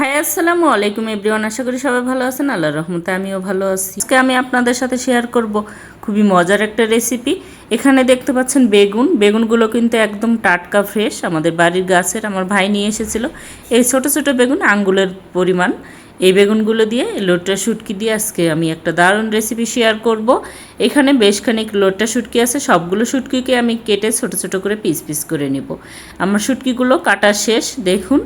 High আসসালামু আলাইকুম everyone, আশা করি সবাই ভালো আছেন। আল্লাহর রহমতে আমিও ভালো আছি। আজকে আমি আপনাদের সাথে শেয়ার করব খুবই মজার একটা রেসিপি। এখানে দেখতে পাচ্ছেন বেগুনগুলো কিন্তু একদম টাটকা ফ্রেশ, আমাদের বাড়ির গাছের, আমার ভাই নিয়ে এসেছিল। এই ছোট ছোট বেগুন আঙ্গুলের পরিমাণ, এই বেগুনগুলো দিয়ে লোট্টা শুটকি দিয়ে আজকে আমি একটা দারুণ রেসিপি শেয়ার করব। এখানে বেশ খানিক লোট্টা শুটকি আছে, সবগুলো শুটকিকে আমি কেটে ছোট ছোট করে পিস পিস করে নেব। আমার শুটকিগুলো কাটা শেষ দেখুন।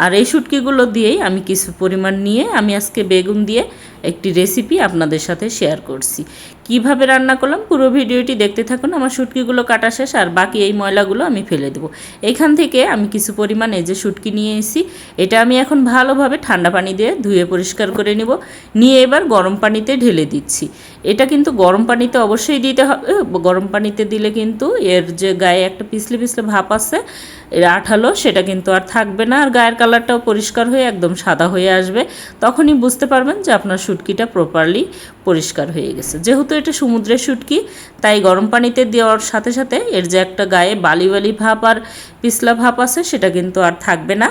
আর এই শুটকিগুলো দিয়েই আমি কিছু পরিমাণ নিয়ে আমি আজকে বেগুন দিয়ে একটি রেসিপি আপনাদের সাথে শেয়ার করছি। কিভাবে রান্না করলাম পুরো ভিডিওটি দেখতে থাকুন। আমার শুটকিগুলো কাটা শেষ, আর বাকি এই ময়লাগুলো আমি ফেলে দেবো। এইখান থেকে আমি কিছু পরিমাণ এই যে শুটকি নিয়ে এসেছি, এটা আমি এখন ভালোভাবে ঠান্ডা পানি দিয়ে ধুয়ে পরিষ্কার করে নেব। নিয়ে এবার গরম পানিতে ঢেলে দিচ্ছি। এটা কিন্তু গরম পানিতে অবশ্যই দিতে হবে। গরম পানিতে দিলে কিন্তু এর যে গায়ে একটা পিছলে পিছলে ভাপ আছে, এর আঠালো, সেটা কিন্তু আর থাকবে না। আর গায়ের কালারটাও পরিষ্কার হয়ে একদম সাদা হয়ে আসবে। তখনই বুঝতে পারবেন যে আপনার শুটকিটা প্রপারলি পরিষ্কার হয়ে গেছে। যেহেতু এটা সমুদ্রের শুটকি, তাই গরম পানিতে দেওয়ার সাথে সাথে এর যে একটা গায়ে বালি বালি ভাপ আর পিছলা ভাপ আছে, সেটা কিন্তু আর থাকবে না।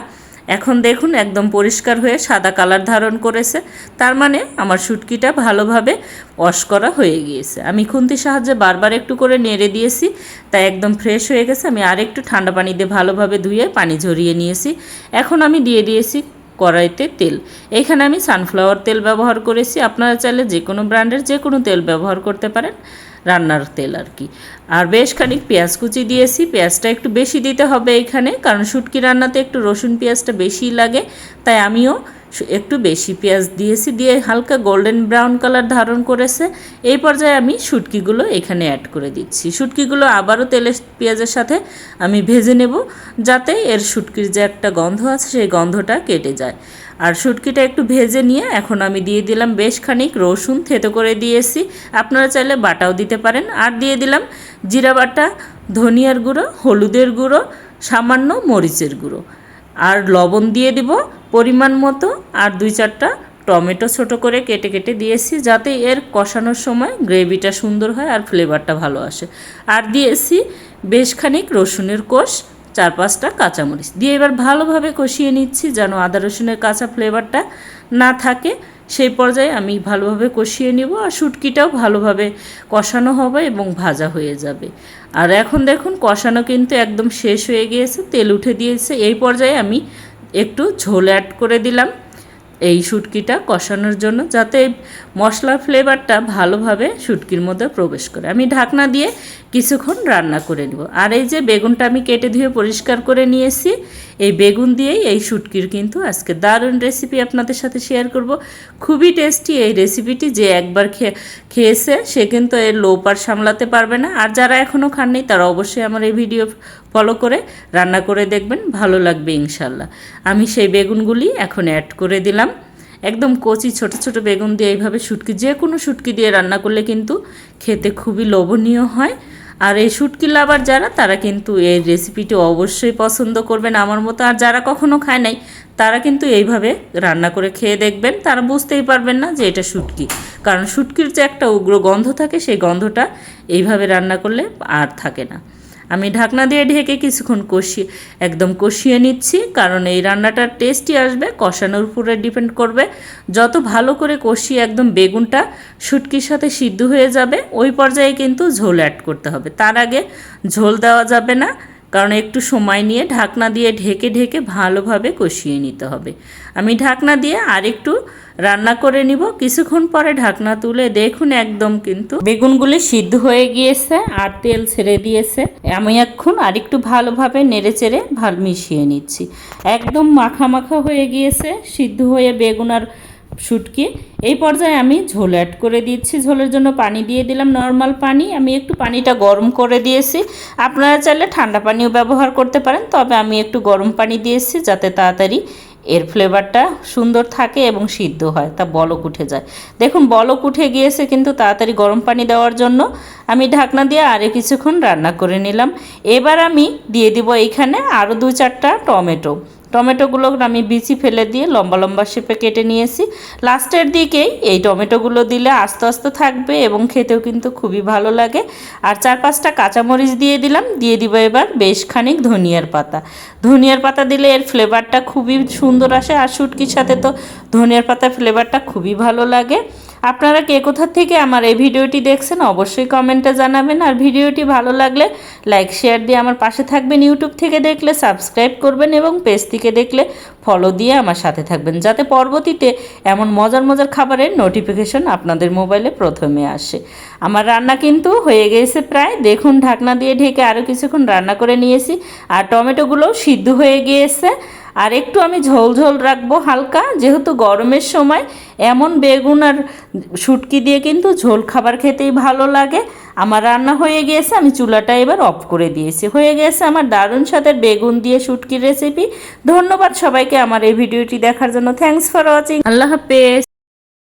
এখন দেখুন একদম পরিষ্কার হয়ে সাদা কালার ধারণ করেছে। তার মানে আমার শুটকিটা ভালোভাবে ওয়াশ করা হয়ে গিয়েছে। আমি খুন্তির সাহায্যে বারবার একটু করে নেড়ে দিয়েছি, তাই একদম ফ্রেশ হয়ে গেছে। আমি আরেকটু ঠান্ডা পানি দিয়ে ভালোভাবে ধুয়ে পানি ঝরিয়ে নিয়েছি। এখন আমি দিয়ে দিয়েছি কড়াইতে তেল। এখানে আমি সানফ্লাওয়ার তেল ব্যবহার করেছি। আপনারা চাইলে যে কোনো ব্র্যান্ডের যে কোনো তেল ব্যবহার করতে পারেন, রান্নার তেল আর কি। আর বেশ খানিক পেঁয়াজ কুচি দিয়েছি। পেঁয়াজটা একটু বেশি দিতে হবে এখানে, কারণ শুটকি রান্নাতে একটু রসুন পেঁয়াজটা বেশি লাগে, তাই আমিও একটু বেশি পেঁয়াজ দিয়েছি। দিয়ে হালকা গোল্ডেন ব্রাউন কালার ধারণ করেছে। এই পর্যায়ে আমি শুটকিগুলো এখানে অ্যাড করে দিচ্ছি। শুটকিগুলো আবারও তেলের পেঁয়াজের সাথে আমি ভেজে নেব, যাতে এর শুটকির যে একটা গন্ধ আছে সেই গন্ধটা কেটে যায়। আর শুটকিটা একটু ভেজে নিয়ে এখন আমি দিয়ে দিলাম বেশ খানিক রসুন থেতো করে দিয়েছি। আপনারা চাইলে বাটাও দিতে পারেন। আর দিয়ে দিলাম জিরা বাটা, ধনিয়ার গুঁড়ো, হলুদের গুঁড়ো, সামান্য মরিচের গুঁড়ো, আর লবণ দিয়ে দিব পরিমাণ মতো। আর 2-4টা টমেটো ছোট করে কেটে কেটে দিয়েছি, যাতে এর কষানোর সময় গ্রেভিটা সুন্দর হয় আর ফ্লেভারটা ভালো আসে। আর দিয়েছি বেশ খানিক রসুনের কোষ, 4-5টা কাঁচামরিচ দিয়ে এবার ভালোভাবে কষিয়ে নিচ্ছি, যেন আদা রসুনের কাঁচা ফ্লেভারটা না থাকে। সেই পর্যায়ে আমি ভালোভাবে কষিয়ে নেব। আর শুটকিটাও ভালোভাবে কষানো হবে এবং ভাজা হয়ে যাবে। আর এখন দেখুন কষানো কিন্তু একদম শেষ হয়ে গিয়েছে, তেল উঠে দিয়েছে। এই পর্যায়ে আমি একটু ঝোল অ্যাড করে দিলাম এই শুটকিটা কষানোর জন্য, যাতে মশলার ফ্লেভারটা ভালোভাবে শুটকির মধ্যে প্রবেশ করে। আমি ঢাকনা দিয়ে কিছুক্ষণ রান্না করে নেব। আর এই যে বেগুনটা আমি কেটে ধুয়ে পরিষ্কার করে নিয়েছি, এই বেগুন দিয়েই এই শুটকির কিন্তু আজকে দারুণ রেসিপি আপনাদের সাথে শেয়ার করব। খুবই টেস্টি এই রেসিপিটি, যে একবার খেয়েছে সে কিন্তু এর লোপার সামলাতে পারবে না। আর যারা এখনও খাননি তারা অবশ্যই আমার এই ভিডিও ফলো করে রান্না করে দেখবেন, ভালো লাগবে ইনশাল্লাহ। আমি সেই বেগুনগুলি এখন অ্যাড করে দিলাম। একদম কচি ছোট ছোট বেগুন দিয়ে এইভাবে শুটকি, যে কোনো শুটকি দিয়ে রান্না করলে কিন্তু খেতে খুবই লোভনীয় হয়। আর এই শুটকি লাভার যারা, তারা কিন্তু এই রেসিপিটি অবশ্যই পছন্দ করবেন আমার মতো। আর যারা কখনো খায় নাই, তারা কিন্তু এইভাবে রান্না করে খেয়ে দেখবেন, তারা বুঝতেই পারবেন না যে এটা শুটকি। কারণ শুটকির যে একটা উগ্র গন্ধ থাকে, সেই গন্ধটা এইভাবে রান্না করলে আর থাকে না। আমি ঢাকনা দিয়ে ঢেকে কিছুক্ষণ একদম কষিয়ে নিচ্ছি, কারণ এই রান্নাটার টেস্টই আসবে কষানোর উপরে ডিপেন্ড করবে। যত ভালো করে কষিয়ে একদম বেগুনটা শুটকির সাথে সিদ্ধ হয়ে যাবে, ওই পর্যায়ে কিন্তু ঝোল অ্যাড করতে হবে। তার আগে ঝোল দেওয়া যাবে না, কারণ একটু সময় নিয়ে ঢাকনা দিয়ে ঢেকে ঢেকে ভালোভাবে কষিয়ে নিতে হবে। আমি ঢাকনা দিয়ে আরেকটু রান্না করে নিব। কিছুক্ষণ পরে ঢাকনা তুলে দেখুন একদম কিন্তু বেগুনগুলি সিদ্ধ হয়ে গিয়েছে আর তেল ছেড়ে দিয়েছে। আমি এখন আরেকটু ভালোভাবে নেড়ে চেড়ে মিশিয়ে নিচ্ছি। একদম মাখা মাখা হয়ে গিয়েছে সিদ্ধ হয়ে বেগুন আর শুটকি। এই পর্যায়ে আমি ঝোল অ্যাড করে দিচ্ছি। ঝোলের জন্য পানি দিয়ে দিলাম, নর্মাল পানি। আমি একটু পানিটা গরম করে দিয়েছি। আপনারা চাইলে ঠান্ডা পানিও ব্যবহার করতে পারেন, তবে আমি একটু গরম পানি দিয়েছি, যাতে তাড়াতাড়ি এর ফ্লেভারটা সুন্দর থাকে এবং সিদ্ধ হয়, তা বলক উঠে যায়। দেখুন বলক উঠে গিয়েছে, কিন্তু তাড়াতাড়ি গরম পানি দেওয়ার জন্য আমি ঢাকনা দিয়ে আরও কিছুক্ষণ রান্না করে নিলাম। এবার আমি দিয়ে দিব এইখানে আরও 2-4টা টমেটো। টমেটোগুলো আমি বিচি ফেলে দিয়ে লম্বা লম্বা শেপে কেটে নিয়েছি। লাস্টের দিকেই এই টমেটোগুলো দিলে আস্তে আস্তে থাকবে এবং খেতেও কিন্তু খুবই ভালো লাগে। আর 4-5টা কাঁচামরিচ দিয়ে দিলাম, দিয়ে দিব এবার বেশ খানিক ধনিয়ার পাতা। ধনিয়ার পাতা দিলে এর ফ্লেভারটা খুবই সুন্দর আসে, আর শুটকির সাথে তো ধনিয়ার পাতার ফ্লেভারটা খুবই ভালো লাগে। আপনারা কে কোথা থেকে আমার এই ভিডিওটি দেখছেন অবশ্যই কমেন্টে জানাবেন। আর ভিডিওটি ভালো লাগলে লাইক শেয়ার দিয়ে আমার পাশে থাকবেন। ইউটিউব থেকে দেখলে সাবস্ক্রাইব করবেন এবং পেজ থেকে দেখলে ফলো দিয়ে আমার সাথে থাকবেন, যাতে পরবর্তীতে এমন মজার মজার খাবারের নোটিফিকেশন আপনাদের মোবাইলে প্রথমে আসে। আমার রান্না কিন্তু হয়ে গেছে প্রায়, দেখুন ঢাকনা দিয়ে ঢেকে আরও কিছুক্ষণ রান্না করে নিয়েছি। আর টমেটোগুলোও সিদ্ধ হয়ে গিয়েছে। আর একটু আমি ঝোল ঝোল রাখবো হালকা, যেহেতু গরমের সময় এমন বেগুন আর শুটকি দিয়ে কিন্তু ঝোল খাবার খেতেই ভালো লাগে। আমার রান্না হয়ে গিয়েছে, আমি চুলাটা এবার অফ করে দিয়েছি। হয়ে গেছে আমার দারুণ স্বাদের বেগুন দিয়ে শুটকির রেসিপি। ধন্যবাদ সবাইকে আমার এই ভিডিওটি দেখার জন্য। Thanks for watching. আল্লাহ হাফেজ।